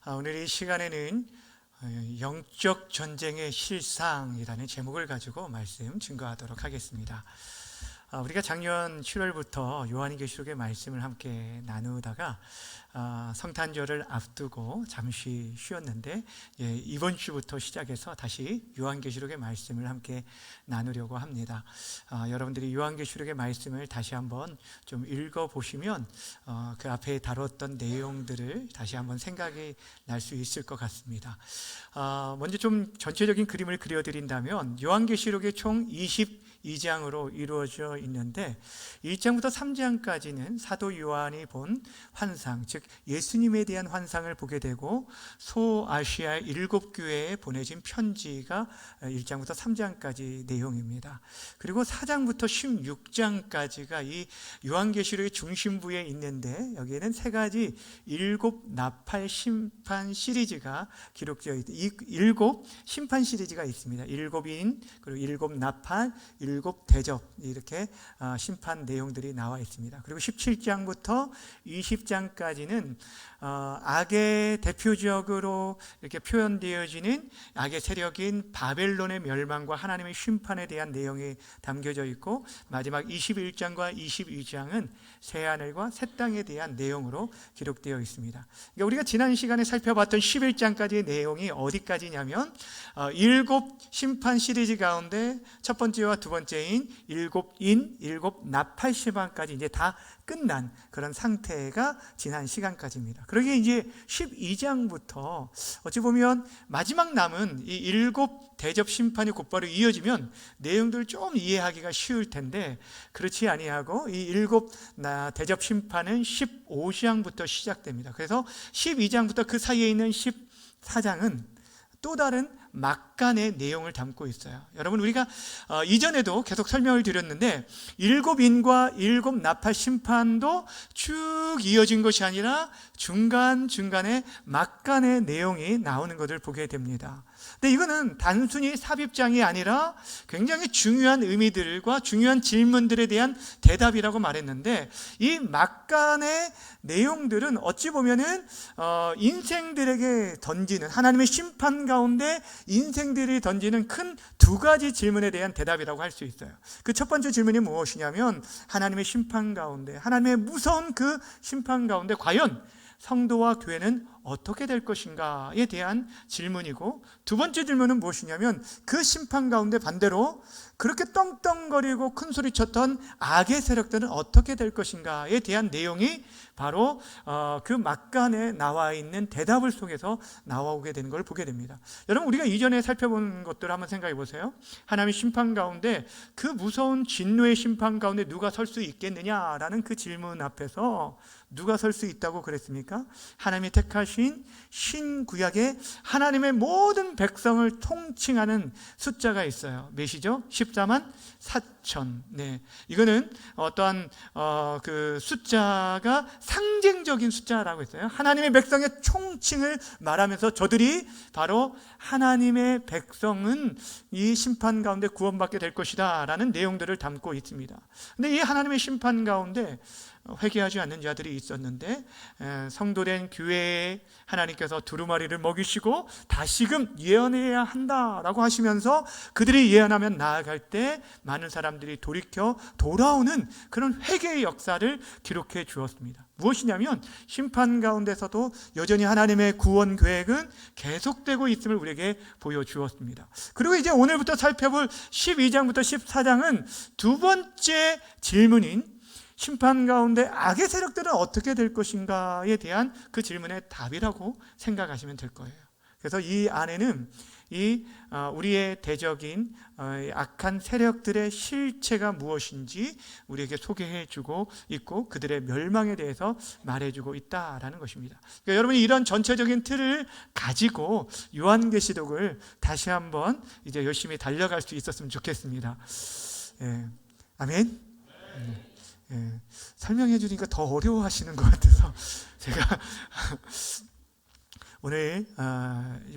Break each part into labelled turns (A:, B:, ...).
A: 오늘 이 시간에는 영적 전쟁의 실상이라는 제목을 가지고 말씀 증거하도록 하겠습니다. 우리가 작년 7월부터 요한계시록의 말씀을 함께 나누다가 성탄절을 앞두고 잠시 쉬었는데 이번 주부터 시작해서 다시 요한계시록의 말씀을 함께 나누려고 합니다. 여러분들이 요한계시록의 말씀을 다시 한번 좀 읽어보시면 그 앞에 다뤘던 내용들을 다시 한번 생각이 날 수 있을 것 같습니다. 먼저 좀 전체적인 그림을 그려드린다면 요한계시록의 총 22장으로 이루어져 있는데 1장부터 3장까지는 사도 요한이 본 환상, 즉 예수님에 대한 환상을 보게 되고 소아시아 7교회에 보내진 편지가 1장부터 3장까지 내용입니다. 그리고 4장부터 16장까지가 이 요한계시록의 중심부에 있는데 여기에는 세 가지 7 나팔 심판 시리즈가 기록되어 있다. 이 7 심판 시리즈가 있습니다. 7인 그리고 7 나팔, 7 대접 이렇게 심판 내용들이 나와 있습니다. 그리고 17장부터 20장까지는 악의 대표적으로 이렇게 표현되어지는 악의 세력인 바벨론의 멸망과 하나님의 심판에 대한 내용이 담겨져 있고 마지막 21장과 22장은 새하늘과 새 땅에 대한 내용으로 기록되어 있습니다. 그러니까 우리가 지난 시간에 살펴봤던 11장까지의 내용이 어디까지냐면 7 심판 시리즈 가운데 첫 번째와 두 번째인 7인, 7 나팔 심판까지 이제 다 끝난 그런 상태가 지난 시간까지입니다. 그러기에 이제 12장부터 어찌 보면 마지막 남은 이 7 대접 심판이 곧바로 이어지면 내용들을 좀 이해하기가 쉬울 텐데 그렇지 아니하고 이 7 대접 심판은 15장부터 시작됩니다. 그래서 12장부터 그 사이에 있는 14장은 또 다른 막간의 내용을 담고 있어요. 여러분 우리가 이전에도 계속 설명을 드렸는데 7인과 7 나팔 심판도 쭉 이어진 것이 아니라 중간중간에 막간의 내용이 나오는 것을 보게 됩니다. 근데 이거는 단순히 삽입장이 아니라 굉장히 중요한 의미들과 중요한 질문들에 대한 대답이라고 말했는데 이 막간의 내용들은 어찌 보면은 인생들에게 던지는 하나님의 심판 가운데 인생들이 던지는 큰 두 가지 질문에 대한 대답이라고 할 수 있어요. 그 첫 번째 질문이 무엇이냐면 하나님의 심판 가운데 하나님의 무서운 그 심판 가운데 과연 성도와 교회는 어떻게 될 것인가에 대한 질문이고 두 번째 질문은 무엇이냐면 그 심판 가운데 반대로 그렇게 떵떵거리고 큰 소리 쳤던 악의 세력들은 어떻게 될 것인가에 대한 내용이 바로 그 막간에 나와 있는 대답을 속에서 나오게 되는 걸 보게 됩니다. 여러분 우리가 이전에 살펴본 것들을 한번 생각해 보세요. 하나님의 심판 가운데 그 무서운 진노의 심판 가운데 누가 설 수 있겠느냐라는 그 질문 앞에서 누가 설 수 있다고 그랬습니까? 하나님이 택하신 신구약에 하나님의 모든 백성을 통칭하는 숫자가 있어요. 몇이죠? 14만 4천. 네, 이거는 어떠한 그 숫자가 상징적인 숫자라고 했어요. 하나님의 백성의 총칭을 말하면서 저들이 바로 하나님의 백성은 이 심판 가운데 구원받게 될 것이다 라는 내용들을 담고 있습니다. 근데 이 하나님의 심판 가운데 회개하지 않는 자들이 있었는데 성도된 교회에 하나님께서 두루마리를 먹이시고 다시금 예언해야 한다라고 하시면서 그들이 예언하면 나아갈 때 많은 사람들이 돌이켜 돌아오는 그런 회개의 역사를 기록해 주었습니다. 무엇이냐면 심판 가운데서도 여전히 하나님의 구원 계획은 계속되고 있음을 우리에게 보여주었습니다. 그리고 이제 오늘부터 살펴볼 12장부터 14장은 두 번째 질문인 심판 가운데 악의 세력들은 어떻게 될 것인가에 대한 그 질문의 답이라고 생각하시면 될 거예요. 그래서 이 안에는 우리의 대적인 악한 세력들의 실체가 무엇인지 우리에게 소개해주고 있고 그들의 멸망에 대해서 말해주고 있다라는 것입니다. 그러니까 여러분이 이런 전체적인 틀을 가지고 요한계시록을 다시 한번 이제 열심히 달려갈 수 있었으면 좋겠습니다. 예. 아멘. 설명해 주니까 더 어려워하시는 것 같아서 제가 오늘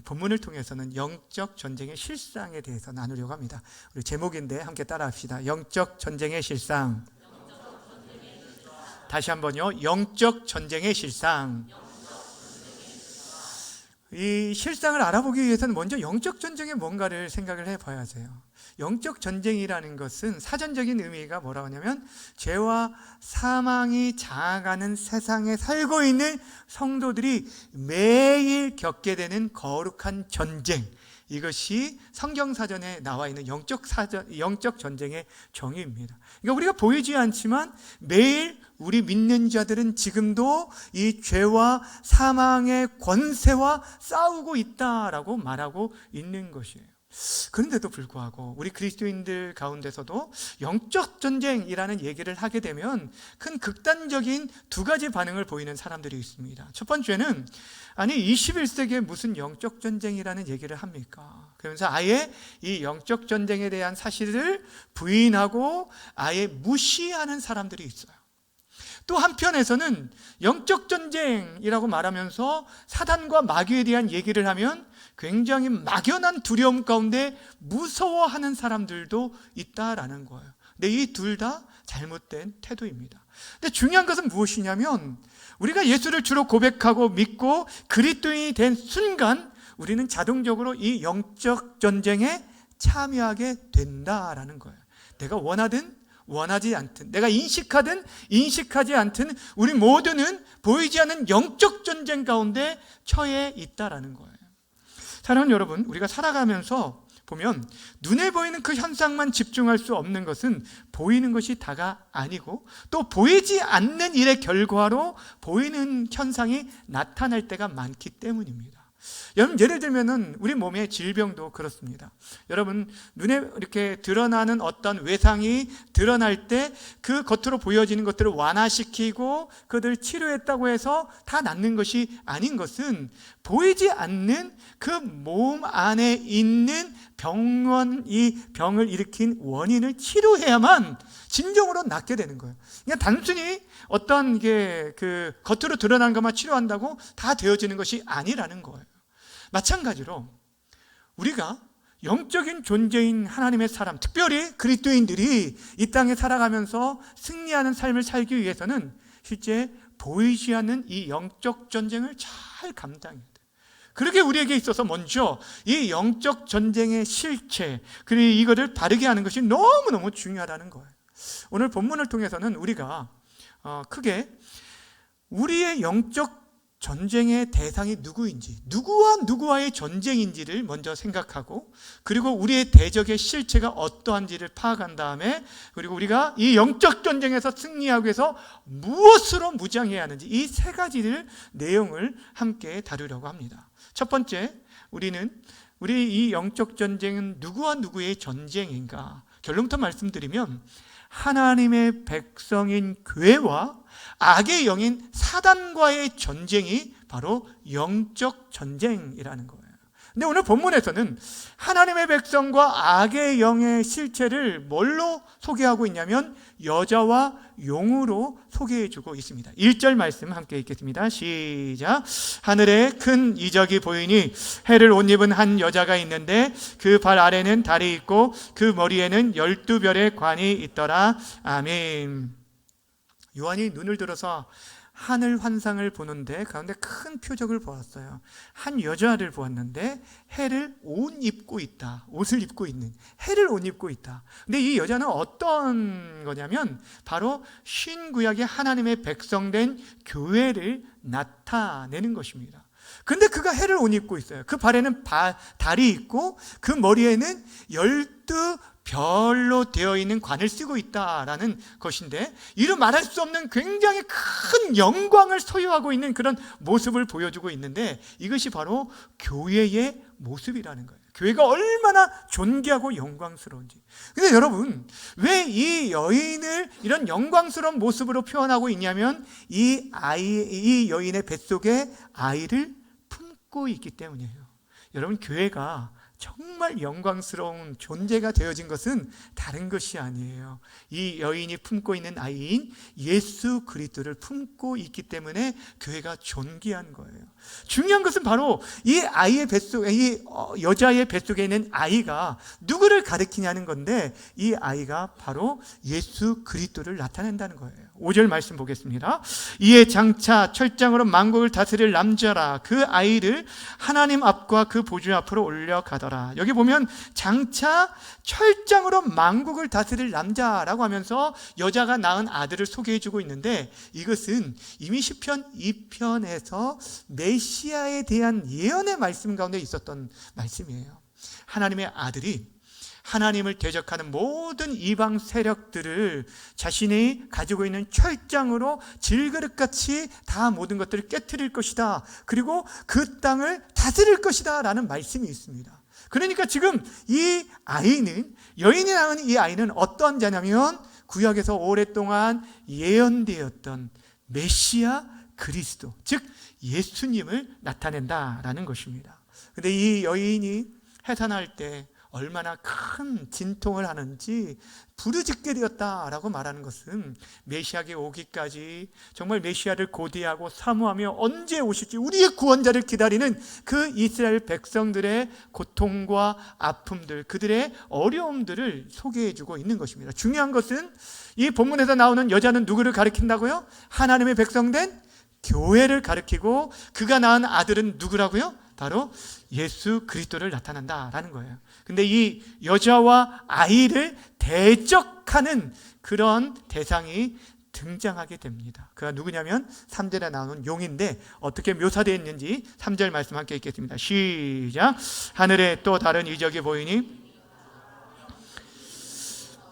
A: 본문을 통해서는 영적 전쟁의 실상에 대해서 나누려고 합니다. 우리 제목인데 함께 따라합시다. 영적 전쟁의 실상. 다시 한번요. 영적 전쟁의 실상. 이 실상을 알아보기 위해서는 먼저 영적 전쟁에 뭔가를 생각을 해봐야 돼요. 영적 전쟁이라는 것은 사전적인 의미가 뭐라고 하냐면 죄와 사망이 장악하는 세상에 살고 있는 성도들이 매일 겪게 되는 거룩한 전쟁, 이것이 성경사전에 나와 있는 영적 전쟁의 정의입니다. 그러니까 우리가 보이지 않지만 매일 우리 믿는 자들은 지금도 이 죄와 사망의 권세와 싸우고 있다라고 말하고 있는 것이에요. 그런데도 불구하고 우리 그리스도인들 가운데서도 영적 전쟁이라는 얘기를 하게 되면 큰 극단적인 두 가지 반응을 보이는 사람들이 있습니다. 첫 번째는 아니 21세기에 무슨 영적 전쟁이라는 얘기를 합니까? 그러면서 아예 이 영적 전쟁에 대한 사실을 부인하고 아예 무시하는 사람들이 있어요. 또 한편에서는 영적 전쟁이라고 말하면서 사단과 마귀에 대한 얘기를 하면 굉장히 막연한 두려움 가운데 무서워하는 사람들도 있다라는 거예요. 근데 이 둘 다 잘못된 태도입니다. 근데 중요한 것은 무엇이냐면 우리가 예수를 주로 고백하고 믿고 그리스도인이 된 순간 우리는 자동적으로 이 영적 전쟁에 참여하게 된다라는 거예요. 내가 원하든 원하지 않든, 내가 인식하든 인식하지 않든 우리 모두는 보이지 않는 영적 전쟁 가운데 처해 있다라는 거예요. 사랑하는 여러분, 우리가 살아가면서 보면 눈에 보이는 그 현상만 집중할 수 없는 것은 보이는 것이 다가 아니고 또 보이지 않는 일의 결과로 보이는 현상이 나타날 때가 많기 때문입니다. 여러분, 예를 들면은 우리 몸의 질병도 그렇습니다. 여러분, 눈에 이렇게 드러나는 어떤 외상이 드러날 때 그 겉으로 보여지는 것들을 완화시키고 그들을 치료했다고 해서 다 낫는 것이 아닌 것은 보이지 않는 그 몸 안에 있는 이 병을 일으킨 원인을 치료해야만 진정으로 낫게 되는 거예요. 그냥 단순히 어떤 이게 그 겉으로 드러난 것만 치료한다고 다 되어지는 것이 아니라는 거예요. 마찬가지로 우리가 영적인 존재인 하나님의 사람, 특별히 그리스도인들이 이 땅에 살아가면서 승리하는 삶을 살기 위해서는 실제 보이지 않는 이 영적 전쟁을 잘 감당해야 돼요. 그렇게 우리에게 있어서 먼저 이 영적 전쟁의 실체, 그리고 이거를 바르게 하는 것이 너무너무 중요하다는 거예요. 오늘 본문을 통해서는 우리가 크게 우리의 영적 전쟁의 대상이 누구인지, 누구와 누구와의 전쟁인지를 먼저 생각하고, 그리고 우리의 대적의 실체가 어떠한지를 파악한 다음에, 그리고 우리가 이 영적 전쟁에서 승리하기 위해서 무엇으로 무장해야 하는지, 이 세 가지를 내용을 함께 다루려고 합니다. 첫 번째, 우리 이 영적 전쟁은 누구와 누구의 전쟁인가? 결론부터 말씀드리면 하나님의 백성인 교회와 악의 영인 사단과의 전쟁이 바로 영적 전쟁이라는 거예요. 근데 오늘 본문에서는 하나님의 백성과 악의 영의 실체를 뭘로 소개하고 있냐면 여자와 용으로 소개해주고 있습니다. 1절 말씀 함께 읽겠습니다. 시작. 하늘에 큰 이적이 보이니 해를 옷 입은 한 여자가 있는데 그 발 아래는 달이 있고 그 머리에는 12별의 관이 있더라. 아멘. 요한이 눈을 들어서 하늘 환상을 보는데 가운데 큰 표적을 보았어요. 한 여자를 보았는데 해를 옷 입고 있다. 옷을 입고 있는, 해를 옷 입고 있다. 근데 이 여자는 어떤 거냐면 바로 신구약의 하나님의 백성된 교회를 나타내는 것입니다. 근데 그가 해를 옷 입고 있어요. 그 발에는 달이 있고 그 머리에는 12별로 되어 있는 관을 쓰고 있다라는 것인데, 이루 말할 수 없는 굉장히 큰 영광을 소유하고 있는 그런 모습을 보여주고 있는데, 이것이 바로 교회의 모습이라는 거예요. 교회가 얼마나 존귀하고 영광스러운지. 근데 여러분, 왜 이 여인을 이런 영광스러운 모습으로 표현하고 있냐면 이 여인의 뱃속에 아이를 품고 있기 때문이에요. 여러분, 교회가 정말 영광스러운 존재가 되어진 것은 다른 것이 아니에요. 이 여인이 품고 있는 아이인 예수 그리스도를 품고 있기 때문에 교회가 존귀한 거예요. 중요한 것은 바로 이 아이의 뱃속에, 이 여자의 뱃속에 있는 아이가 누구를 가리키냐는 건데, 이 아이가 바로 예수 그리스도를 나타낸다는 거예요. 5절 말씀 보겠습니다. 이에 장차 철장으로 만국을 다스릴 남자라 그 아이를 하나님 앞과 그 보좌 앞으로 올려가더라. 여기 보면 장차 철장으로 만국을 다스릴 남자라고 하면서 여자가 낳은 아들을 소개해주고 있는데, 이것은 이미 시편 2편에서 메시아에 대한 예언의 말씀 가운데 있었던 말씀이에요. 하나님의 아들이 하나님을 대적하는 모든 이방 세력들을 자신이 가지고 있는 철장으로 질그릇같이 다 모든 것들을 깨트릴 것이다. 그리고 그 땅을 다스릴 것이다 라는 말씀이 있습니다. 그러니까 지금 이 아이는, 여인이 낳은 이 아이는 어떤 자냐면 구약에서 오랫동안 예언되었던 메시아 그리스도, 즉 예수님을 나타낸다라는 것입니다. 그런데 이 여인이 해산할 때 얼마나 큰 진통을 하는지 부르짖게 되었다라고 말하는 것은 메시아가 오기까지 정말 메시아를 고대하고 사모하며 언제 오실지 우리의 구원자를 기다리는 그 이스라엘 백성들의 고통과 아픔들, 그들의 어려움들을 소개해주고 있는 것입니다. 중요한 것은 이 본문에서 나오는 여자는 누구를 가리킨다고요? 하나님의 백성된 교회를 가리키고, 그가 낳은 아들은 누구라고요? 바로 예수 그리스도를 나타난다라는 거예요. 근데 이 여자와 아이를 대적하는 그런 대상이 등장하게 됩니다. 그가 누구냐면 3절에 나오는 용인데, 어떻게 묘사되어 있는지 3절 말씀 함께 읽겠습니다. 시작. 하늘에 또 다른 이적이 보이니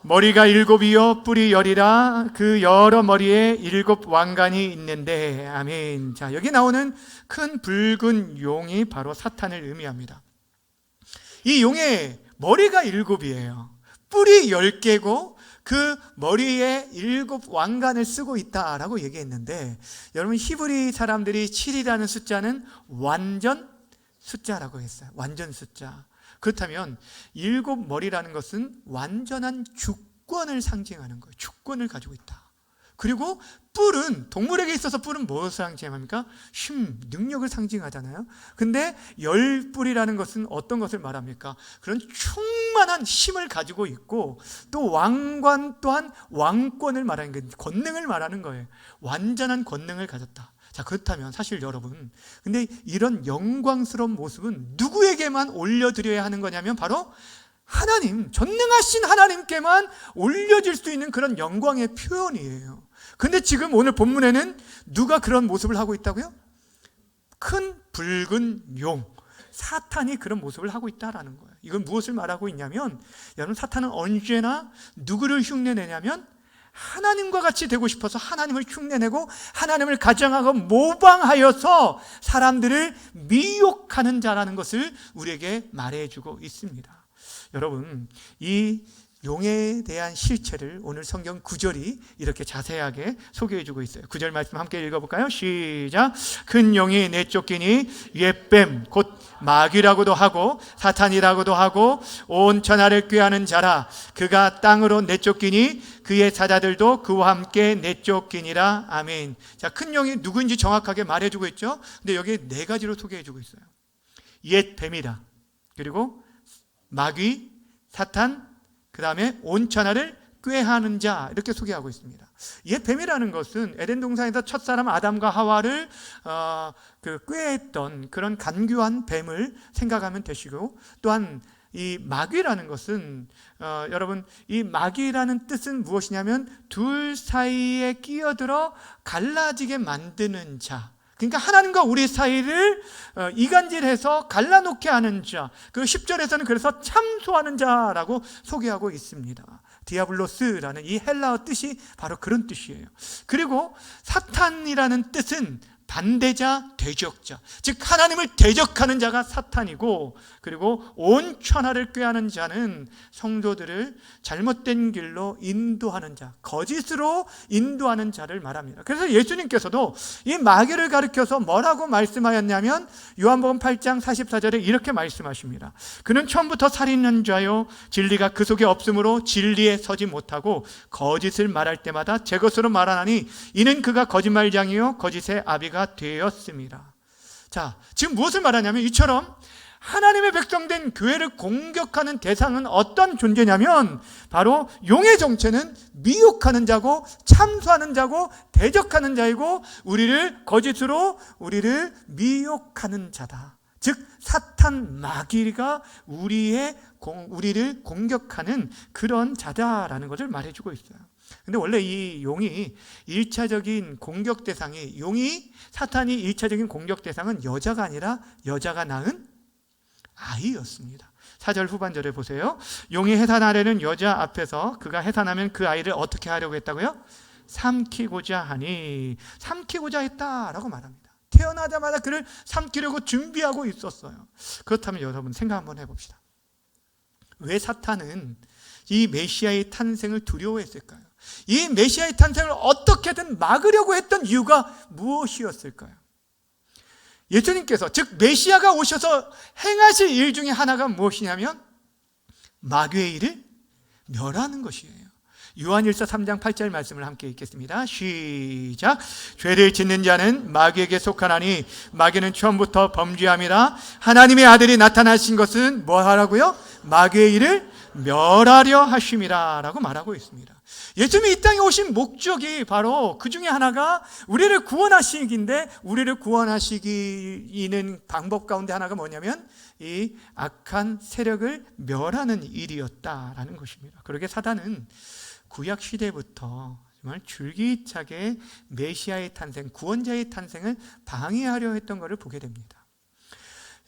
A: 머리가 7이요 뿔이 10이라 그 여러 머리에 7 왕관이 있는데. 아멘. 자, 여기 나오는 큰 붉은 용이 바로 사탄을 의미합니다. 이 용의 머리가 7이에요. 뿔이 10개고 그 머리에 7 왕관을 쓰고 있다라고 얘기했는데, 여러분 히브리 사람들이 7이라는 숫자는 완전 숫자라고 했어요. 완전 숫자. 그렇다면 7머리라는 것은 완전한 주권을 상징하는 거예요. 주권을 가지고 있다. 그리고 뿔은, 동물에게 있어서 뿔은 무엇을 상징합니까? 힘, 능력을 상징하잖아요. 근데 10뿔이라는 것은 어떤 것을 말합니까? 그런 충만한 힘을 가지고 있고, 또 왕관 또한 왕권을 말하는 거예요. 권능을 말하는 거예요. 완전한 권능을 가졌다. 자, 그렇다면 사실 여러분, 근데 이런 영광스러운 모습은 누구에게만 올려드려야 하는 거냐면 바로 하나님, 전능하신 하나님께만 올려질 수 있는 그런 영광의 표현이에요. 근데 지금 오늘 본문에는 누가 그런 모습을 하고 있다고요? 큰 붉은 용, 사탄이 그런 모습을 하고 있다라는 거예요. 이건 무엇을 말하고 있냐면, 여러분, 사탄은 언제나 누구를 흉내내냐면 하나님과 같이 되고 싶어서 하나님을 흉내내고 하나님을 가장하고 모방하여서 사람들을 미혹하는 자라는 것을 우리에게 말해주고 있습니다. 여러분, 이 용에 대한 실체를 오늘 성경 9절이 이렇게 자세하게 소개해주고 있어요. 9절 말씀 함께 읽어볼까요? 시작. 큰 용이 내쫓기니 옛뱀 곧 마귀라고도 하고 사탄이라고도 하고 온 천하를 꾀하는 자라. 그가 땅으로 내쫓기니 그의 사자들도 그와 함께 내쫓기니라. 아멘. 자, 큰 용이 누구인지 정확하게 말해주고 있죠. 근데 여기 4가지로 소개해주고 있어요. 옛 뱀이다, 그리고 마귀, 사탄, 그 다음에 온 천하를 꾀하는 자, 이렇게 소개하고 있습니다. 옛 뱀이라는 것은 에덴 동산에서 첫사람 아담과 하와를 꾀했던 그런 간교한 뱀을 생각하면 되시고, 또한 이 마귀라는 것은 여러분, 이 마귀라는 뜻은 무엇이냐면 둘 사이에 끼어들어 갈라지게 만드는 자, 그러니까 하나님과 우리 사이를 이간질해서 갈라놓게 하는 자, 그 10절에서는 그래서 참소하는 자라고 소개하고 있습니다. 디아블로스라는 이 헬라어 뜻이 바로 그런 뜻이에요. 그리고 사탄이라는 뜻은 반대자, 대적자, 즉 하나님을 대적하는 자가 사탄이고, 그리고 온 천하를 꾀하는 자는 성도들을 잘못된 길로 인도하는 자, 거짓으로 인도하는 자를 말합니다. 그래서 예수님께서도 이 마귀를 가리켜서 뭐라고 말씀하였냐면 요한복음 8장 44절에 이렇게 말씀하십니다. 그는 처음부터 살인한 자요, 진리가 그 속에 없으므로 진리에 서지 못하고 거짓을 말할 때마다 제 것으로 말하나니 이는 그가 거짓말장이요 거짓의 아비가 되었습니다. 자, 지금 무엇을 말하냐면 이처럼 하나님의 백성된 교회를 공격하는 대상은 어떤 존재냐면 바로 용의 정체는 미혹하는 자고 참소하는 자고 대적하는 자이고 우리를 거짓으로 우리를 미혹하는 자다. 즉 사탄 마귀가 우리를 공격하는 그런 자다라는 것을 말해주고 있어요. 근데 원래 이 용이 1차적인 공격 대상이 사탄이 1차적인 공격 대상은 여자가 아니라 여자가 낳은 아이였습니다. 4절 후반절에 보세요. 용이 해산하려는 여자 앞에서 그가 해산하면 그 아이를 어떻게 하려고 했다고요? 삼키고자 하니, 삼키고자 했다라고 말합니다. 태어나자마자 그를 삼키려고 준비하고 있었어요. 그렇다면 여러분 생각 한번 해봅시다. 왜 사탄은 이 메시아의 탄생을 두려워했을까요? 이 메시아의 탄생을 어떻게든 막으려고 했던 이유가 무엇이었을까요? 예수님께서, 즉 메시아가 오셔서 행하실 일 중에 하나가 무엇이냐면 마귀의 일을 멸하는 것이에요. 요한일서 3장 8절 말씀을 함께 읽겠습니다. 시작. 죄를 짓는 자는 마귀에게 속하나니 마귀는 처음부터 범죄함이라. 하나님의 아들이 나타나신 것은 뭐 하라고요? 마귀의 일을 멸하려 하심이라 라고 말하고 있습니다. 예수님이 이 땅에 오신 목적이 바로 그 중에 하나가 우리를 구원하시기인데, 우리를 구원하시기는 방법 가운데 하나가 뭐냐면 이 악한 세력을 멸하는 일이었다라는 것입니다. 그러게 사단은 구약 시대부터 정말 줄기차게 메시아의 탄생, 구원자의 탄생을 방해하려 했던 것을 보게 됩니다.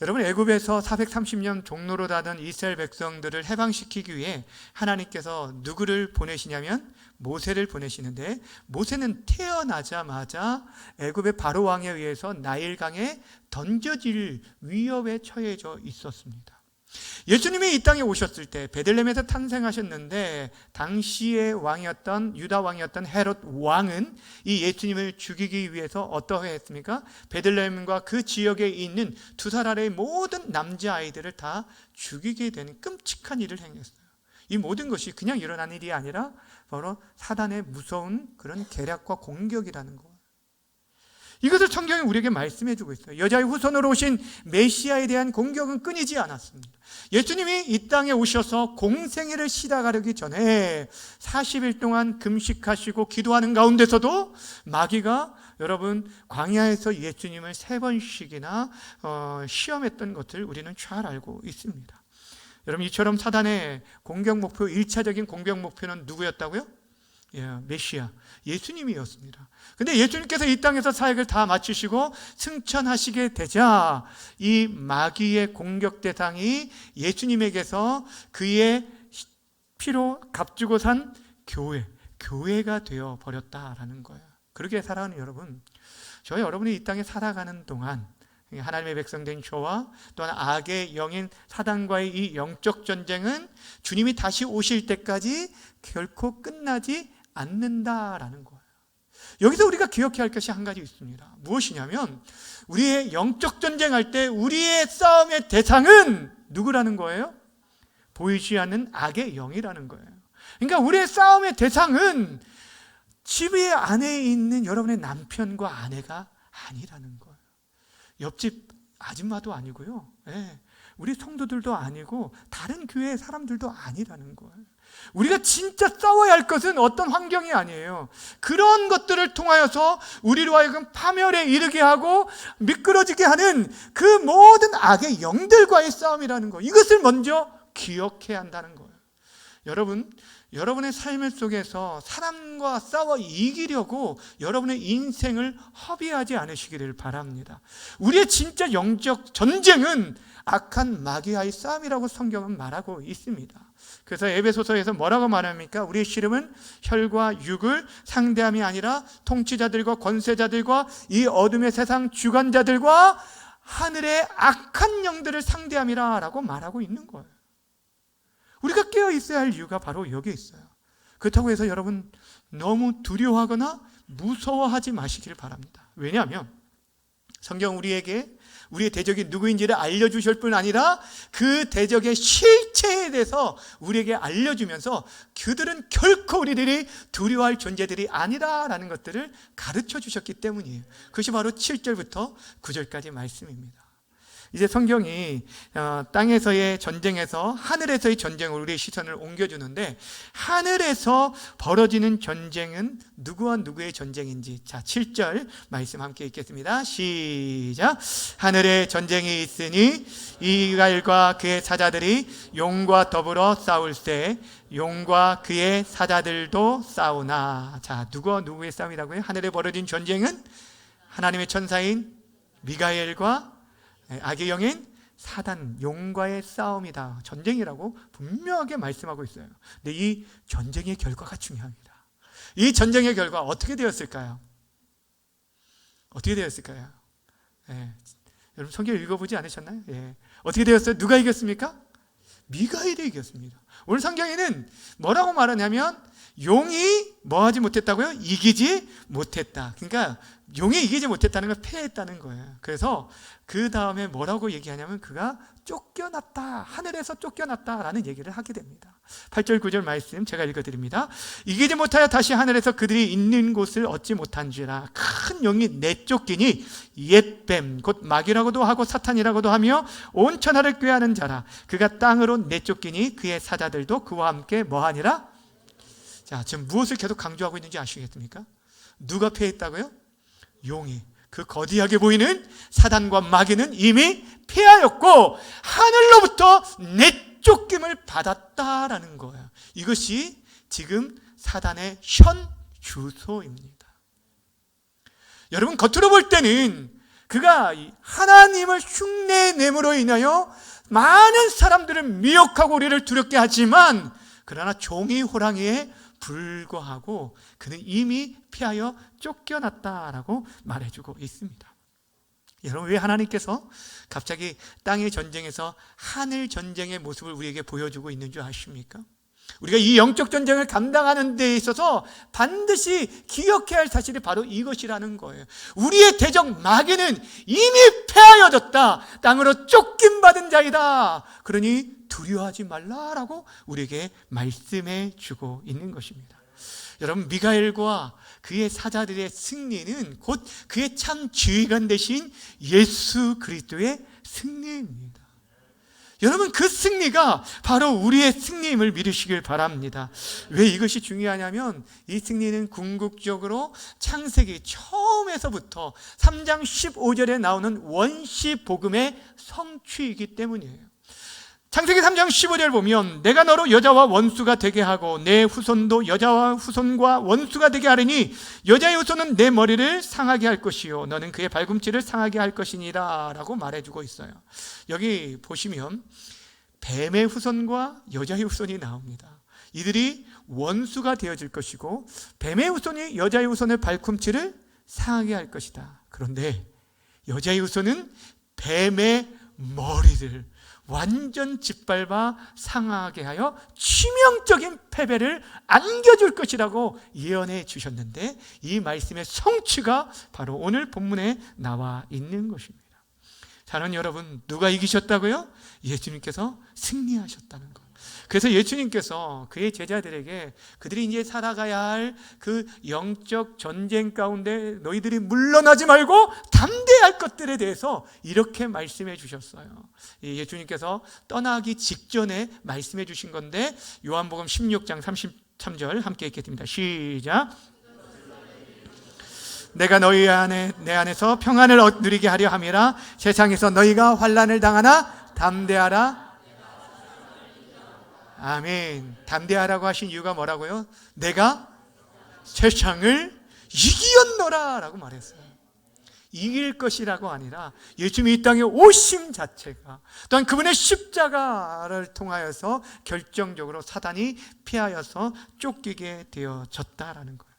A: 여러분, 애굽에서 430년 종로로 다던 이스라엘 백성들을 해방시키기 위해 하나님께서 누구를 보내시냐면 모세를 보내시는데, 모세는 태어나자마자 애굽의 바로 왕에 의해서 나일강에 던져질 위협에 처해져 있었습니다. 예수님이 이 땅에 오셨을 때 베들레헴에서 탄생하셨는데, 당시의 왕이었던 유다 왕이었던 헤롯 왕은 이 예수님을 죽이기 위해서 어떻게 했습니까? 베들레헴과 그 지역에 있는 2살 아래의 모든 남자아이들을 다 죽이게 되는 끔찍한 일을 행했어요. 이 모든 것이 그냥 일어난 일이 아니라 바로 사단의 무서운 그런 계략과 공격이라는 것. 이것을 성경이 우리에게 말씀해 주고 있어요. 여자의 후손으로 오신 메시아에 대한 공격은 끊이지 않았습니다. 예수님이 이 땅에 오셔서 공생애를 시작하기 전에 40일 동안 금식하시고 기도하는 가운데서도 마귀가 여러분 광야에서 예수님을 3번씩이나 시험했던 것을 우리는 잘 알고 있습니다. 여러분, 이처럼 사단의 공격 목표, 1차적인 공격 목표는 누구였다고요? 메시아, 예수님이었습니다. 근데 예수님께서 이 땅에서 사역을 다 마치시고 승천하시게 되자 이 마귀의 공격 대상이 예수님에게서 그의 피로 값주고 산 교회가 되어 버렸다라는 거예요. 그렇게 살아가는 여러분, 저희 여러분이 이 땅에 살아가는 동안 하나님의 백성된 저와 또한 악의 영인 사단과의 이 영적 전쟁은 주님이 다시 오실 때까지 결코 끝나지 않는다라는 거예요. 여기서 우리가 기억해야 할 것이 한 가지 있습니다. 무엇이냐면 우리의 영적 전쟁할 때 우리의 싸움의 대상은 누구라는 거예요? 보이지 않는 악의 영이라는 거예요. 그러니까 우리의 싸움의 대상은 집 안에 있는 여러분의 남편과 아내가 아니라는 거예요. 옆집 아줌마도 아니고요, 우리 성도들도 아니고 다른 교회의 사람들도 아니라는 거예요. 우리가 진짜 싸워야 할 것은 어떤 환경이 아니에요. 그런 것들을 통하여서 우리로 하여금 파멸에 이르게 하고 미끄러지게 하는 그 모든 악의 영들과의 싸움이라는 거, 이것을 먼저 기억해야 한다는 거예요. 여러분, 여러분의 삶 속에서 사람과 싸워 이기려고 여러분의 인생을 허비하지 않으시기를 바랍니다. 우리의 진짜 영적 전쟁은 악한 마귀와의 싸움이라고 성경은 말하고 있습니다. 그래서 에베소서에서 뭐라고 말합니까? 우리의 씨름은 혈과 육을 상대함이 아니라 통치자들과 권세자들과 이 어둠의 세상 주관자들과 하늘의 악한 영들을 상대함이라 라고 말하고 있는 거예요. 우리가 깨어 있어야 할 이유가 바로 여기에 있어요. 그렇다고 해서 여러분 너무 두려워하거나 무서워하지 마시길 바랍니다. 왜냐하면 성경 우리에게 우리의 대적이 누구인지를 알려주실 뿐 아니라 그 대적의 실체에 대해서 우리에게 알려주면서 그들은 결코 우리들이 두려워할 존재들이 아니라라는 것들을 가르쳐 주셨기 때문이에요. 그것이 바로 7절부터 9절까지 말씀입니다. 이제 성경이 땅에서의 전쟁에서 하늘에서의 전쟁으로 우리의 시선을 옮겨주는데, 하늘에서 벌어지는 전쟁은 누구와 누구의 전쟁인지, 자 7절 말씀 함께 읽겠습니다. 시작. 하늘에 전쟁이 있으니 이갈과 그의 사자들이 용과 더불어 싸울세, 용과 그의 사자들도 싸우나. 자, 누구와 누구의 싸움이라고요? 하늘에 벌어진 전쟁은 하나님의 천사인 미가엘과 악의 영인 사단, 용과의 싸움이다. 전쟁이라고 분명하게 말씀하고 있어요. 근데 이 전쟁의 결과가 중요합니다. 이 전쟁의 결과 어떻게 되었을까요? 어떻게 되었을까요? 여러분 성경 읽어보지 않으셨나요? 어떻게 되었어요? 누가 이겼습니까? 미가엘이 이겼습니다. 오늘 성경에는 뭐라고 말하냐면 용이 뭐 하지 못했다고요? 이기지 못했다. 그러니까 용이 이기지 못했다는 걸 패했다는 거예요. 그래서 그 다음에 뭐라고 얘기하냐면 그가 쫓겨났다, 하늘에서 쫓겨났다라는 얘기를 하게 됩니다. 8절 9절 말씀 제가 읽어드립니다. 이기지 못하여 다시 하늘에서 그들이 있는 곳을 얻지 못한지라. 큰 용이 내쫓기니 옛뱀 곧 마귀라고도 하고 사탄이라고도 하며 온 천하를 꾀하는 자라. 그가 땅으로 내쫓기니 그의 사자들도 그와 함께 뭐하니라. 자, 지금 무엇을 계속 강조하고 있는지 아시겠습니까? 누가 패했다고요? 용이. 그 거대하게 보이는 사단과 마귀는 이미 패하였고 하늘로부터 내쫓김을 받았다라는 거예요. 이것이 지금 사단의 현 주소입니다. 여러분, 겉으로 볼 때는 그가 하나님을 흉내냄으로 인하여 많은 사람들을 미혹하고 우리를 두렵게 하지만, 그러나 종이 호랑이에 불과하고 그는 이미 피하여 쫓겨났다라고 말해주고 있습니다. 여러분, 왜 하나님께서 갑자기 땅의 전쟁에서 하늘 전쟁의 모습을 우리에게 보여주고 있는 줄 아십니까? 우리가 이 영적 전쟁을 감당하는 데 있어서 반드시 기억해야 할 사실이 바로 이것이라는 거예요. 우리의 대적 마귀는 이미 패하여졌다. 땅으로 쫓김받은 자이다. 그러니 두려워하지 말라라고 우리에게 말씀해 주고 있는 것입니다. 여러분, 미가엘과 그의 사자들의 승리는 곧 그의 참 지휘관 되신 예수 그리스도의 승리입니다. 여러분, 그 승리가 바로 우리의 승리임을 믿으시길 바랍니다. 왜 이것이 중요하냐면 이 승리는 궁극적으로 창세기 처음에서부터 3장 15절에 나오는 원시 복음의 성취이기 때문이에요. 창세기 3장 15절 보면 내가 너로 여자와 원수가 되게 하고 내 후손도 여자와 후손과 원수가 되게 하리니 여자의 후손은 내 머리를 상하게 할 것이요 너는 그의 발꿈치를 상하게 할 것이니라 라고 말해주고 있어요. 여기 보시면 뱀의 후손과 여자의 후손이 나옵니다. 이들이 원수가 되어질 것이고 뱀의 후손이 여자의 후손의 발꿈치를 상하게 할 것이다. 그런데 여자의 후손은 뱀의 머리를 완전 짓밟아 상하게 하여 치명적인 패배를 안겨줄 것이라고 예언해 주셨는데, 이 말씀의 성취가 바로 오늘 본문에 나와 있는 것입니다. 사랑하는 여러분, 누가 이기셨다고요? 예수님께서 승리하셨다는 것. 그래서 예수님께서 그의 제자들에게 그들이 이제 살아가야 할 그 영적 전쟁 가운데 너희들이 물러나지 말고 담대할 것들에 대해서 이렇게 말씀해 주셨어요. 예수님께서 떠나기 직전에 말씀해 주신 건데, 요한복음 16장 33절 함께 읽겠습니다. 시작. 내가 너희 안에 내 안에서 평안을 누리게 하려 함이라. 세상에서 너희가 환난을 당하나 담대하라. 아멘. 담대하라고 하신 이유가 뭐라고요? 내가 세상을 이기었노라 라고 말했어요. 이길 것이라고 아니라 예수님이 이 땅에 오심 자체가, 또한 그분의 십자가를 통하여서 결정적으로 사단이 피하여서 쫓기게 되어졌다라는 거예요.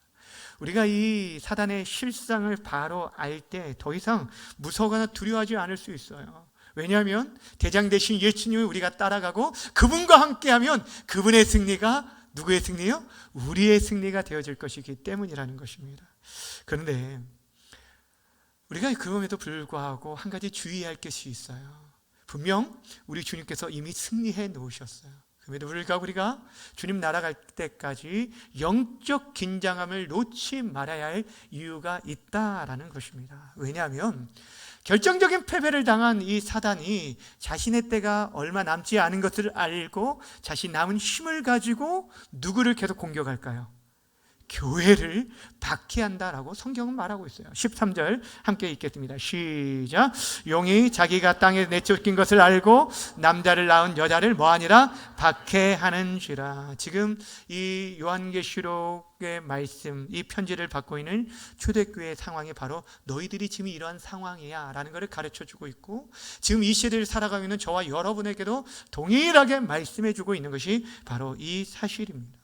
A: 우리가 이 사단의 실상을 바로 알 때 더 이상 무서워하거나 두려워하지 않을 수 있어요. 왜냐하면 대장 되신 예수님을 우리가 따라가고 그분과 함께하면 그분의 승리가 누구의 승리요? 우리의 승리가 되어질 것이기 때문이라는 것입니다. 그런데 우리가 그럼에도 불구하고 한 가지 주의해야 할 것이 있어요. 분명 우리 주님께서 이미 승리해 놓으셨어요. 그럼에도 불구하고 우리가 주님 나라 갈 때까지 영적 긴장함을 놓지 말아야 할 이유가 있다라는 것입니다. 왜냐하면 결정적인 패배를 당한 이 사단이 자신의 때가 얼마 남지 않은 것을 알고 자신 남은 힘을 가지고 누구를 계속 공격할까요? 교회를 박해한다라고 성경은 말하고 있어요. 13절 함께 읽겠습니다. 시작. 용이 자기가 땅에 내쫓긴 것을 알고 남자를 낳은 여자를 뭐하니라? 박해하는지라. 지금 이 요한계시록의 말씀, 이 편지를 받고 있는 초대교회의 상황이 바로 너희들이 지금 이러한 상황이야 라는 것을 가르쳐주고 있고, 지금 이 시대를 살아가고 있는 저와 여러분에게도 동일하게 말씀해주고 있는 것이 바로 이 사실입니다.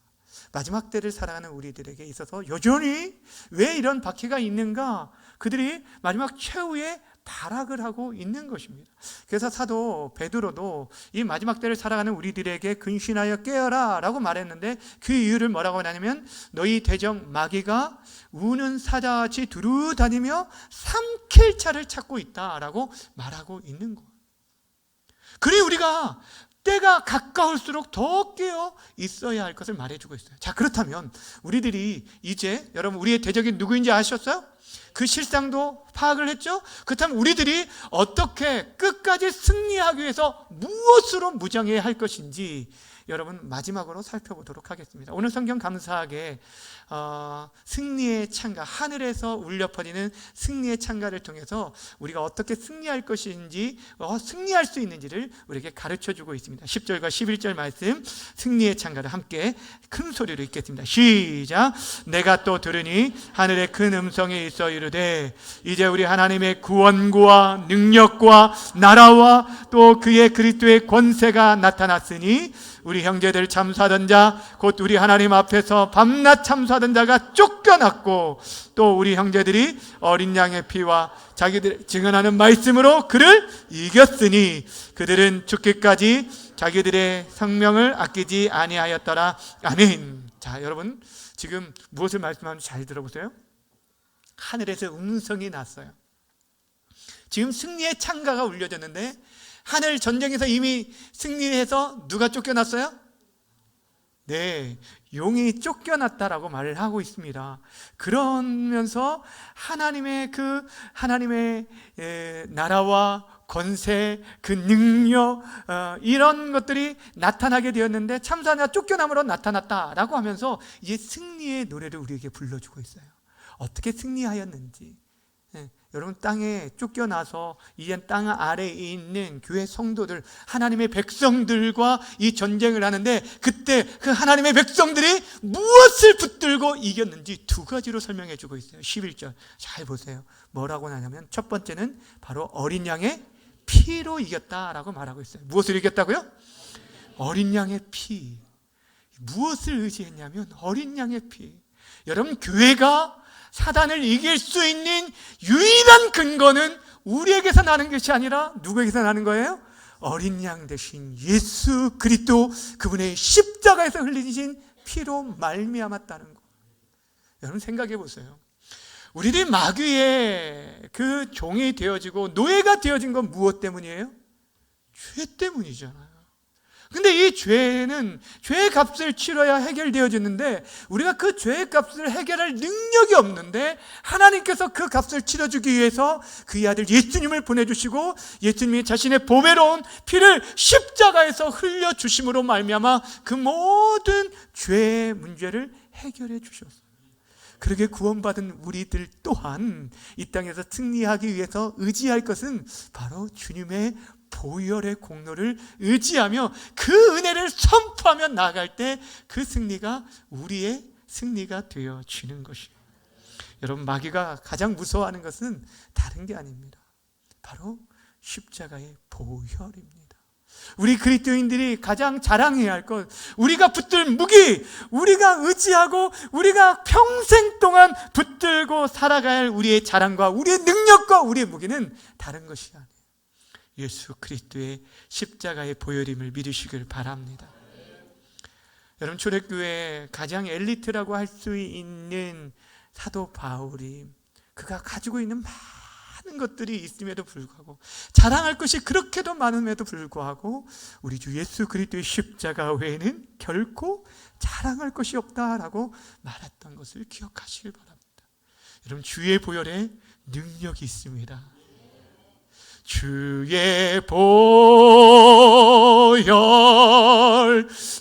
A: 마지막 때를 살아가는 우리들에게 있어서 여전히 왜 이런 박해가 있는가? 그들이 마지막 최후의 타락을 하고 있는 것입니다. 그래서 사도 베드로도 이 마지막 때를 살아가는 우리들에게 근신하여 깨어라 라고 말했는데, 그 이유를 뭐라고 하냐면 너희 대적 마귀가 우는 사자같이 두루 다니며 삼킬 차를 찾고 있다라고 말하고 있는 거예요. 그래 우리가 때가 가까울수록 더 깨어 있어야 할 것을 말해주고 있어요. 자, 그렇다면 우리들이 이제, 여러분 우리의 대적이 누구인지 아셨어요? 그 실상도 파악을 했죠? 그렇다면 우리들이 어떻게 끝까지 승리하기 위해서 무엇으로 무장해야 할 것인지 여러분 마지막으로 살펴보도록 하겠습니다. 오늘 성경 감사하게 승리의 창가, 하늘에서 울려 퍼지는 승리의 창가를 통해서 우리가 어떻게 승리할 것인지, 승리할 수 있는지를 우리에게 가르쳐주고 있습니다. 10절과 11절 말씀, 승리의 창가를 함께 큰 소리로 읽겠습니다. 시작. 내가 또 들으니 하늘의 큰 음성이 있어 이르되 이제 우리 하나님의 구원과 능력과 나라와 또 그의 그리스도의 권세가 나타났으니 우리 형제들 참수하던 자, 곧 우리 하나님 앞에서 밤낮 참수하던 자가 쫓겨났고, 또 우리 형제들이 어린 양의 피와 자기들 증언하는 말씀으로 그를 이겼으니 그들은 죽기까지 자기들의 생명을 아끼지 아니하였더라. 아멘. 자, 여러분 지금 무엇을 말씀하는지 잘 들어보세요. 하늘에서 음성이 났어요. 지금 승리의 창가가 울려졌는데, 하늘 전쟁에서 이미 승리해서 누가 쫓겨났어요? 네, 용이 쫓겨났다라고 말을 하고 있습니다. 그러면서 하나님의 나라와 권세, 그 능력, 이런 것들이 나타나게 되었는데 참사나 쫓겨남으로 나타났다라고 하면서 이제 승리의 노래를 우리에게 불러주고 있어요. 어떻게 승리하였는지. 여러분 땅에 쫓겨나서 이제 땅 아래에 있는 교회 성도들, 하나님의 백성들과 이 전쟁을 하는데, 그때 그 하나님의 백성들이 무엇을 붙들고 이겼는지 두 가지로 설명해 주고 있어요. 11절 잘 보세요. 뭐라고 하냐면 첫 번째는 바로 어린 양의 피로 이겼다라고 말하고 있어요. 무엇을 이겼다고요? 어린 양의 피. 무엇을 의지했냐면 어린 양의 피. 여러분 교회가 사단을 이길 수 있는 유일한 근거는 우리에게서 나는 것이 아니라 누구에게서 나는 거예요? 어린 양 대신 예수 그리스도, 그분의 십자가에서 흘리신 피로 말미암았다는 거. 여러분 생각해 보세요. 우리들이 마귀의 그 종이 되어지고 노예가 되어진 건 무엇 때문이에요? 죄 때문이잖아요. 근데 이 죄는 죄의 값을 치러야 해결되어지는데, 우리가 그 죄의 값을 해결할 능력이 없는데 하나님께서 그 값을 치러주기 위해서 그의 아들 예수님을 보내주시고, 예수님이 자신의 보배로운 피를 십자가에서 흘려주심으로 말미암아 그 모든 죄의 문제를 해결해 주셨어요. 그렇게 구원받은 우리들 또한 이 땅에서 승리하기 위해서 의지할 것은 바로 주님의 보혈의 공로를 의지하며 그 은혜를 선포하며 나아갈 때 그 승리가 우리의 승리가 되어지는 것이에요. 여러분 마귀가 가장 무서워하는 것은 다른 게 아닙니다. 바로 십자가의 보혈입니다. 우리 그리스도인들이 가장 자랑해야 할 것, 우리가 붙들 무기, 우리가 의지하고 우리가 평생 동안 붙들고 살아가야 할 우리의 자랑과 우리의 능력과 우리의 무기는 다른 것이 아니에요. 예수 그리스도의 십자가의 보혈임을 믿으시길 바랍니다. 여러분 초대교회 가장 엘리트라고 할 수 있는 사도 바울이 그가 가지고 있는 많은 것들이 있음에도 불구하고, 자랑할 것이 그렇게도 많음에도 불구하고 우리 주 예수 그리스도의 십자가 외에는 결코 자랑할 것이 없다라고 말했던 것을 기억하시길 바랍니다. 여러분, 주의 보혈에 능력이 있습니다. 주의 보혈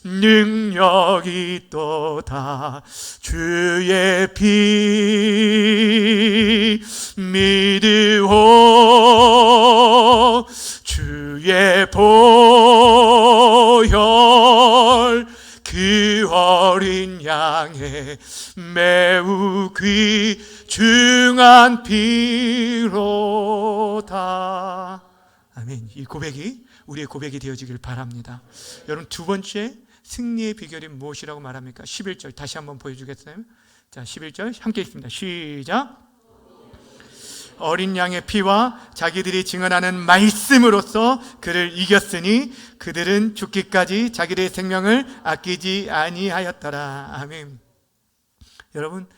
A: 능력이 있도다. 주의 피 믿으오. 주의 보혈 그 어린 양의 매우 귀중한 피로다. 아멘. 이 고백이 우리의 고백이 되어지길 바랍니다. 여러분, 두 번째 승리의 비결이 무엇이라고 말합니까? 11절 다시 한번 보여주겠어요? 자, 11절 함께 읽습니다. 시작. 어린 양의 피와 자기들이 증언하는 말씀으로써 그를 이겼으니 그들은 죽기까지 자기들의 생명을 아끼지 아니하였더라. 아멘. 여러분,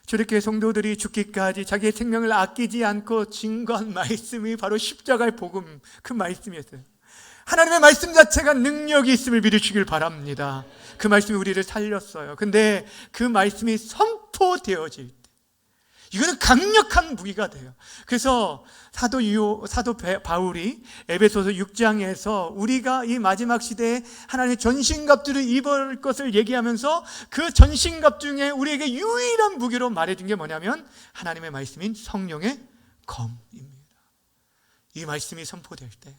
A: 초대교회 성도들이 죽기까지 자기의 생명을 아끼지 않고 증거한 말씀이 바로 십자가의 복음, 그 말씀이었어요. 하나님의 말씀 자체가 능력이 있음을 믿으시길 바랍니다. 그 말씀이 우리를 살렸어요. 근데 그 말씀이 선포되어질 때 이거는 강력한 무기가 돼요. 그래서 사도 바울이 에베소서 6장에서 우리가 이 마지막 시대에 하나님의 전신갑주를 입을 것을 얘기하면서 그 전신갑 중에 우리에게 유일한 무기로 말해준 게 뭐냐면 하나님의 말씀인 성령의 검입니다. 이 말씀이 선포될 때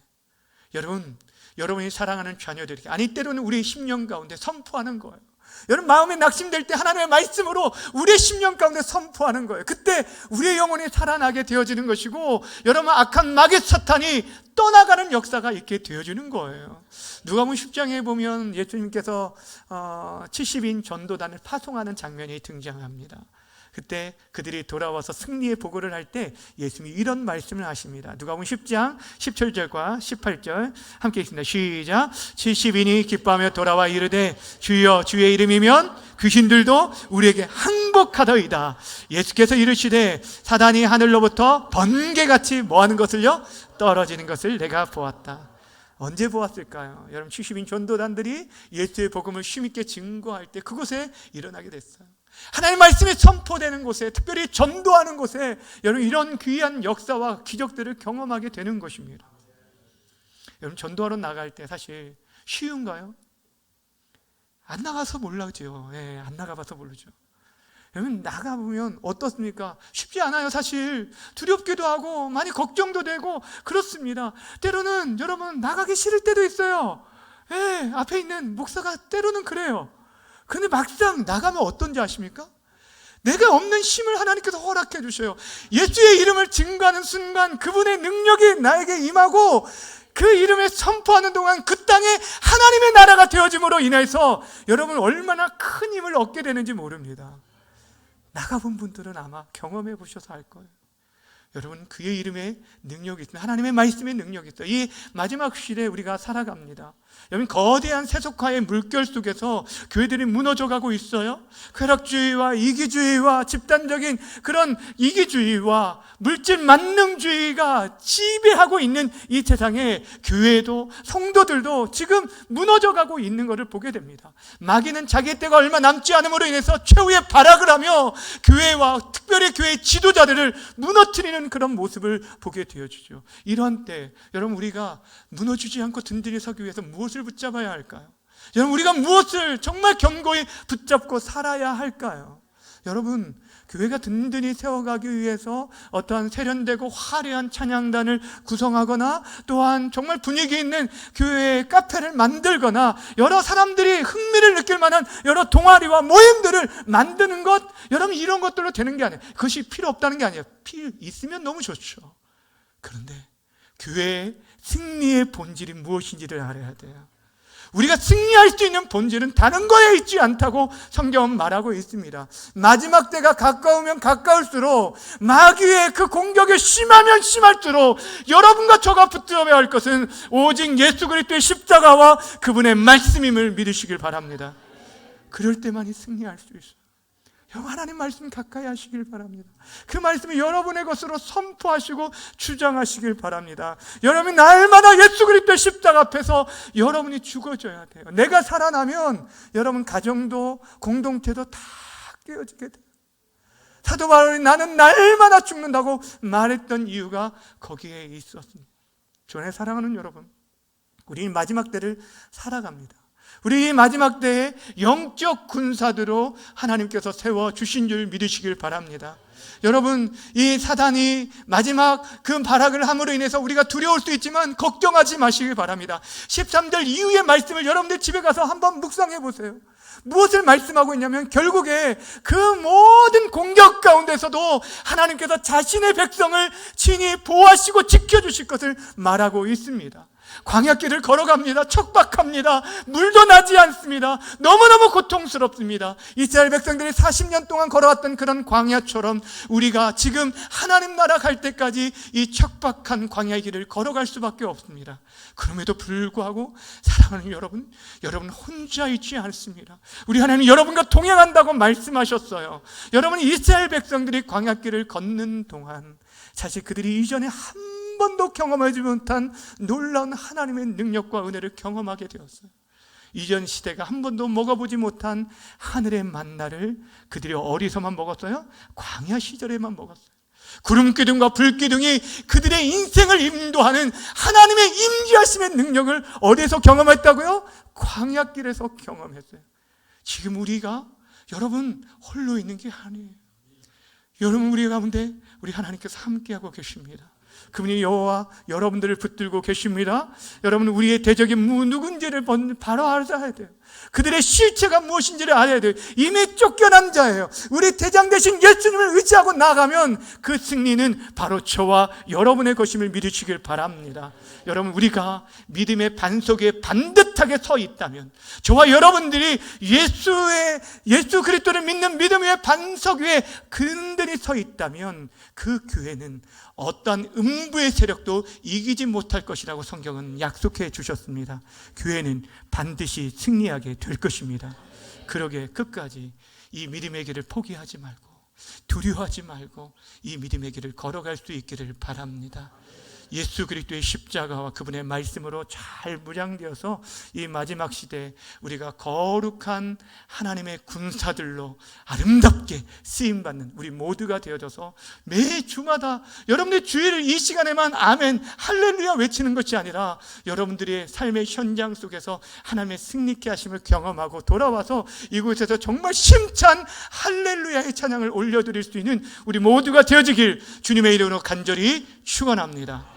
A: 여러분이 사랑하는 자녀들에게, 아니 때로는 우리의 심령 가운데 선포하는 거예요. 여러분, 마음에 낙심될 때 하나님의 말씀으로 우리의 심령 가운데 선포하는 거예요. 그때 우리의 영혼이 살아나게 되어지는 것이고, 여러분, 악한 마귀 사탄이 떠나가는 역사가 있게 되어지는 거예요. 누가복음 10장에 보면 예수님께서 70인 전도단을 파송하는 장면이 등장합니다. 그때 그들이 돌아와서 승리의 보고를 할 때 예수님이 이런 말씀을 하십니다. 누가복음 10장 17절과 18절 함께 읽습니다. 시작. 70인이 기뻐하며 돌아와 이르되 주여 주의 이름이면 귀신들도 우리에게 항복하더이다. 예수께서 이르시되 사단이 하늘로부터 번개같이 뭐하는 것을요? 떨어지는 것을 내가 보았다. 언제 보았을까요? 여러분, 70인 전도단들이 예수의 복음을 힘있게 증거할 때 그곳에 일어나게 됐어요. 하나님의 말씀이 선포되는 곳에, 특별히 전도하는 곳에 여러분, 이런 귀한 역사와 기적들을 경험하게 되는 것입니다. 여러분, 전도하러 나갈 때 사실 쉬운가요? 안 나가서 몰라죠. 안 나가봐서 모르죠. 여러분, 나가보면 어떻습니까? 쉽지 않아요. 사실 두렵기도 하고 많이 걱정도 되고 그렇습니다. 때로는 여러분, 나가기 싫을 때도 있어요. 앞에 있는 목사가 때로는 그래요. 근데 막상 나가면 어떤지 아십니까? 내가 없는 힘을 하나님께서 허락해 주셔요. 예수의 이름을 증거하는 순간 그분의 능력이 나에게 임하고, 그 이름을 선포하는 동안 그 땅에 하나님의 나라가 되어짐으로 인해서 여러분, 얼마나 큰 힘을 얻게 되는지 모릅니다. 나가본 분들은 아마 경험해 보셔서 알 거예요. 여러분, 그의 이름에 능력이 있습니다. 하나님의 말씀에 능력이 있어요. 이 마지막 시대에 우리가 살아갑니다. 여러분, 거대한 세속화의 물결 속에서 교회들이 무너져가고 있어요. 쾌락주의와 이기주의와 집단적인 그런 이기주의와 물질 만능주의가 지배하고 있는 이 세상에 교회도 성도들도 지금 무너져가고 있는 것을 보게 됩니다. 마귀는 자기 때가 얼마 남지 않음으로 인해서 최후의 발악을 하며 교회와 특별히 교회의 지도자들을 무너뜨리는 그런 모습을 보게 되어주죠. 이런 때 여러분, 우리가 무너지지 않고 든든히 서기 위해서 무엇을 붙잡아야 할까요? 여러분, 우리가 무엇을 정말 견고히 붙잡고 살아야 할까요? 여러분, 교회가 든든히 세워가기 위해서 어떠한 세련되고 화려한 찬양단을 구성하거나, 또한 정말 분위기 있는 교회의 카페를 만들거나, 여러 사람들이 흥미를 느낄 만한 여러 동아리와 모임들을 만드는 것, 여러분, 이런 것들로 되는 게 아니에요. 그것이 필요 없다는 게 아니에요. 필요 있으면 너무 좋죠. 그런데 교회의 승리의 본질이 무엇인지를 알아야 돼요. 우리가 승리할 수 있는 본질은 다른 거에 있지 않다고 성경은 말하고 있습니다. 마지막 때가 가까우면 가까울수록 마귀의 그 공격이 심하면 심할수록 여러분과 저가 붙잡아야 할 것은 오직 예수 그리스도의 십자가와 그분의 말씀임을 믿으시길 바랍니다. 그럴 때만이 승리할 수 있어요. 하나님 말씀 가까이 하시길 바랍니다. 그 말씀을 여러분의 것으로 선포하시고 주장하시길 바랍니다. 여러분이 날마다 예수 그리스도의 십자가 앞에서 여러분이 죽어져야 돼요. 내가 살아나면 여러분 가정도 공동체도 다 깨어지게 돼요. 사도 바울이 나는 날마다 죽는다고 말했던 이유가 거기에 있었습니다. 주안에 사랑하는 여러분, 우리 마지막 때를 살아갑니다. 우리 마지막 때에 영적 군사들로 하나님께서 세워주신 줄 믿으시길 바랍니다. 여러분, 이 사단이 마지막 그 발악을 함으로 인해서 우리가 두려울 수 있지만 걱정하지 마시길 바랍니다. 13절 이후의 말씀을 여러분들 집에 가서 한번 묵상해 보세요. 무엇을 말씀하고 있냐면 결국에 그 모든 공격 가운데서도 하나님께서 자신의 백성을 친히 보호하시고 지켜주실 것을 말하고 있습니다. 광야길을 걸어갑니다. 척박합니다. 물도 나지 않습니다. 너무너무 고통스럽습니다. 이스라엘 백성들이 40년 동안 걸어왔던 그런 광야처럼 우리가 지금 하나님 나라 갈 때까지 이 척박한 광야의 길을 걸어갈 수밖에 없습니다. 그럼에도 불구하고 사랑하는 여러분, 여러분 혼자 있지 않습니다. 우리 하나님 여러분과 동행한다고 말씀하셨어요. 여러분, 이스라엘 백성들이 광야길을 걷는 동안 사실 그들이 이전에 한 번도 경험하지 못한 놀라운 하나님의 능력과 은혜를 경험하게 되었어요. 이전 시대가 한 번도 먹어보지 못한 하늘의 만나를 그들이 어디서만 먹었어요? 광야 시절에만 먹었어요. 구름기둥과 불기둥이 그들의 인생을 인도하는 하나님의 임재하심의 능력을 어디서 경험했다고요? 광야길에서 경험했어요. 지금 우리가 여러분 홀로 있는 게 아니에요. 여러분, 우리 가운데 우리 하나님께서 함께하고 계십니다. 그분이 여호와 여러분들을 붙들고 계십니다. 여러분, 우리의 대적이 누군지를 바로 알아야 돼요. 그들의 실체가 무엇인지를 알아야 돼요. 이미 쫓겨난 자예요. 우리 대장 되신 예수님을 의지하고 나가면 그 승리는 바로 저와 여러분의 것임을 믿으시길 바랍니다. 여러분, 우리가 믿음의 반석에 반듯하게 서 있다면, 저와 여러분들이 예수 그리스도를 믿는 믿음의 반석 위에 근근히 서 있다면 그 교회는 어떠한 음부의 세력도 이기지 못할 것이라고 성경은 약속해 주셨습니다. 교회는 반드시 승리하게 될 것입니다. 그러게 끝까지 이 믿음의 길을 포기하지 말고 두려워하지 말고 이 믿음의 길을 걸어갈 수 있기를 바랍니다. 예수 그리스도의 십자가와 그분의 말씀으로 잘 무장되어서 이 마지막 시대에 우리가 거룩한 하나님의 군사들로 아름답게 쓰임받는 우리 모두가 되어져서 매 주마다 여러분의 주일을 이 시간에만 아멘 할렐루야 외치는 것이 아니라 여러분들의 삶의 현장 속에서 하나님의 승리케 하심을 경험하고 돌아와서 이곳에서 정말 심찬 할렐루야의 찬양을 올려드릴 수 있는 우리 모두가 되어지길 주님의 이름으로 간절히 축원합니다.